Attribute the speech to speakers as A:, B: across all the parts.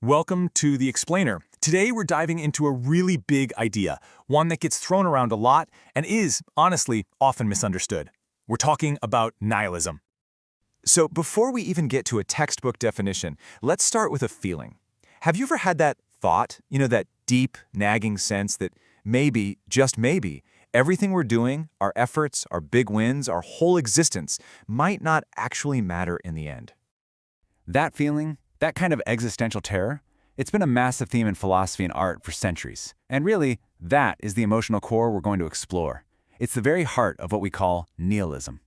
A: Welcome to The Explainer. Today we're diving into a really big idea, one that gets thrown around a lot and is, honestly, often misunderstood. We're talking about nihilism. So before we even get to a textbook definition, let's start with a feeling. Have you ever had that thought, that deep, nagging sense that maybe, just maybe, everything we're doing, our efforts, our big wins, our whole existence, might not actually matter in the end?
B: That feeling, that kind of existential terror, it's been a massive theme in philosophy and art for centuries. And really, that is the emotional core we're going to explore. It's the very heart of what we call nihilism.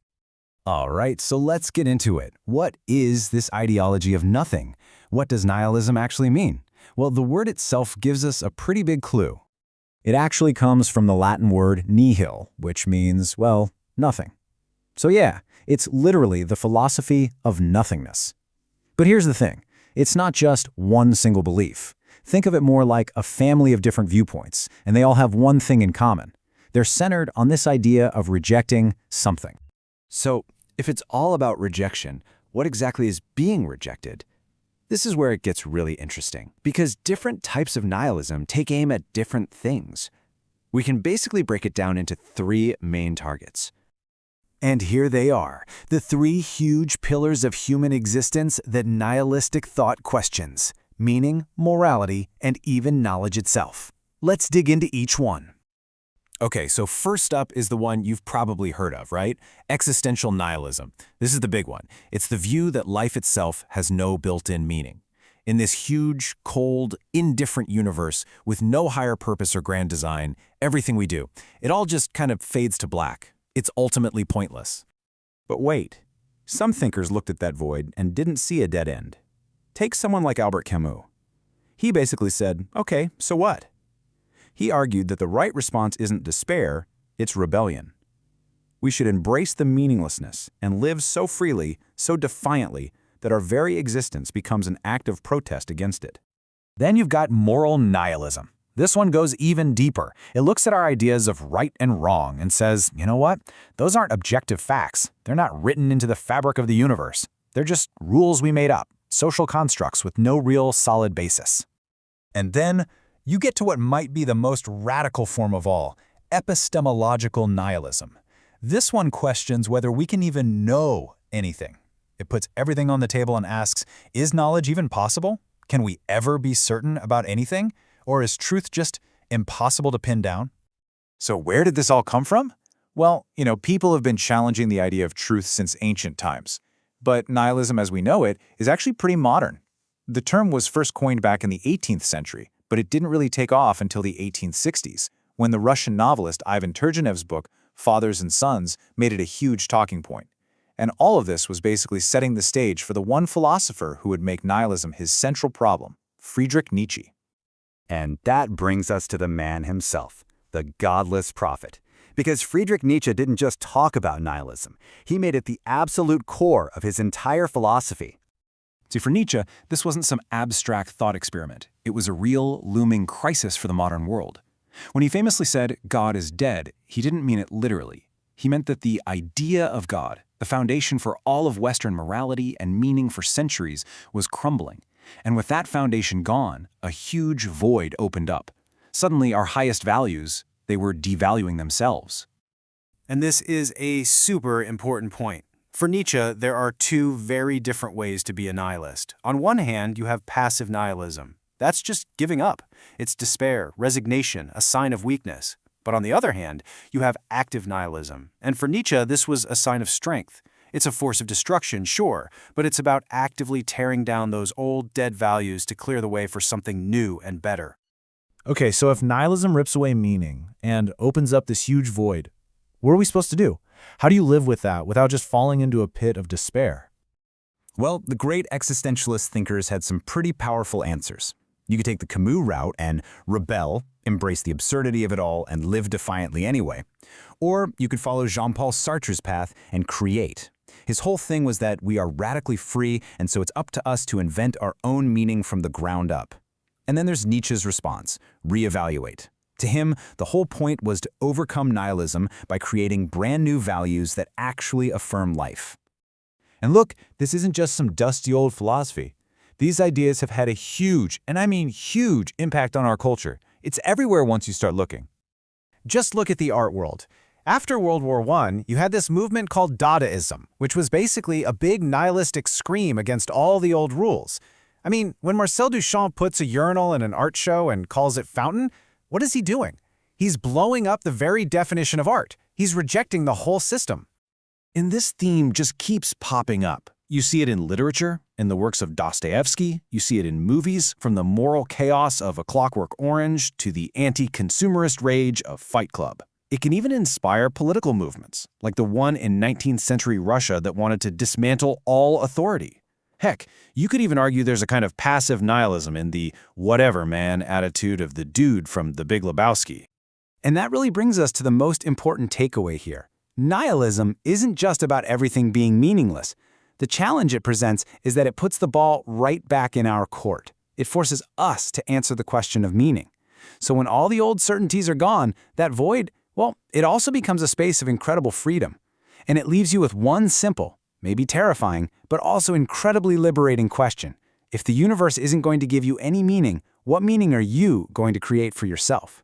C: All right, so let's get into it. What is this ideology of nothing? What does nihilism actually mean? Well, the word itself gives us a pretty big clue. It actually comes from the Latin word nihil, which means, well, nothing. So yeah, it's literally the philosophy of nothingness. But here's the thing. It's not just one single belief. Think of it more like a family of different viewpoints, and they all have one thing in common. They're centered on this idea of rejecting something.
B: So, if it's all about rejection, what exactly is being rejected? This is where it gets really interesting, because different types of nihilism take aim at different things. We can basically break it down into three main targets.
C: And here they are, the three huge pillars of human existence that nihilistic thought questions: meaning, morality, and even knowledge itself. Let's dig into each one.
A: Okay, so first up is the one you've probably heard of, right? Existential nihilism. This is the big one. It's the view that life itself has no built-in meaning. In this huge, cold, indifferent universe with no higher purpose or grand design, everything we do, it all just kind of fades to black. It's ultimately pointless.
C: But wait, some thinkers looked at that void and didn't see a dead end. Take someone like Albert Camus. He basically said, okay, so what? He argued that the right response isn't despair, it's rebellion. We should embrace the meaninglessness and live so freely, so defiantly, that our very existence becomes an act of protest against it. Then you've got moral nihilism. This one goes even deeper. It looks at our ideas of right and wrong and says, you know what? Those aren't objective facts. They're not written into the fabric of the universe. They're just rules we made up, social constructs with no real solid basis.
A: And then you get to what might be the most radical form of all, epistemological nihilism. This one questions whether we can even know anything. It puts everything on the table and asks, is knowledge even possible? Can we ever be certain about anything? Or is truth just impossible to pin down? So where did this all come from? Well, people have been challenging the idea of truth since ancient times. But nihilism as we know it is actually pretty modern. The term was first coined back in the 18th century, but it didn't really take off until the 1860s, when the Russian novelist Ivan Turgenev's book, Fathers and Sons, made it a huge talking point. And all of this was basically setting the stage for the one philosopher who would make nihilism his central problem, Friedrich Nietzsche.
B: And that brings us to the man himself, the godless prophet. Because Friedrich Nietzsche didn't just talk about nihilism, he made it the absolute core of his entire philosophy.
A: See, for Nietzsche, this wasn't some abstract thought experiment. It was a real, looming crisis for the modern world. When he famously said, God is dead, he didn't mean it literally. He meant that the idea of God, the foundation for all of Western morality and meaning for centuries, was crumbling. And with that foundation gone, a huge void opened up. Suddenly, our highest values, they were devaluing themselves.
D: And this is a super important point. For Nietzsche, there are two very different ways to be a nihilist. On one hand, you have passive nihilism. That's just giving up. It's despair, resignation, a sign of weakness. But on the other hand, you have active nihilism. And for Nietzsche, this was a sign of strength. It's a force of destruction, sure, but it's about actively tearing down those old, dead values to clear the way for something new and better.
E: Okay, so if nihilism rips away meaning and opens up this huge void, what are we supposed to do? How do you live with that without just falling into a pit of despair?
C: Well, the great existentialist thinkers had some pretty powerful answers. You could take the Camus route and rebel, embrace the absurdity of it all, and live defiantly anyway. Or you could follow Jean-Paul Sartre's path and create. His whole thing was that we are radically free, and so it's up to us to invent our own meaning from the ground up. And then there's Nietzsche's response, reevaluate. To him, the whole point was to overcome nihilism by creating brand new values that actually affirm life.
E: And look, this isn't just some dusty old philosophy.
C: These ideas have had a huge, and I mean huge, impact on our culture. It's everywhere once you start looking.
A: Just look at the art world. After World War I, you had this movement called Dadaism, which was basically a big nihilistic scream against all the old rules. I mean, when Marcel Duchamp puts a urinal in an art show and calls it fountain, what is he doing? He's blowing up the very definition of art. He's rejecting the whole system.
C: And this theme just keeps popping up. You see it in literature, in the works of Dostoevsky. You see it in movies, from the moral chaos of A Clockwork Orange to the anti-consumerist rage of Fight Club. It can even inspire political movements, like the one in 19th century Russia that wanted to dismantle all authority. Heck, you could even argue there's a kind of passive nihilism in the whatever man attitude of the dude from The Big Lebowski. And that really brings us to the most important takeaway here. Nihilism isn't just about everything being meaningless. The challenge it presents is that it puts the ball right back in our court. It forces us to answer the question of meaning. So when all the old certainties are gone, that void, well, it also becomes a space of incredible freedom. And it leaves you with one simple, maybe terrifying, but also incredibly liberating question. If the universe isn't going to give you any meaning, what meaning are you going to create for yourself?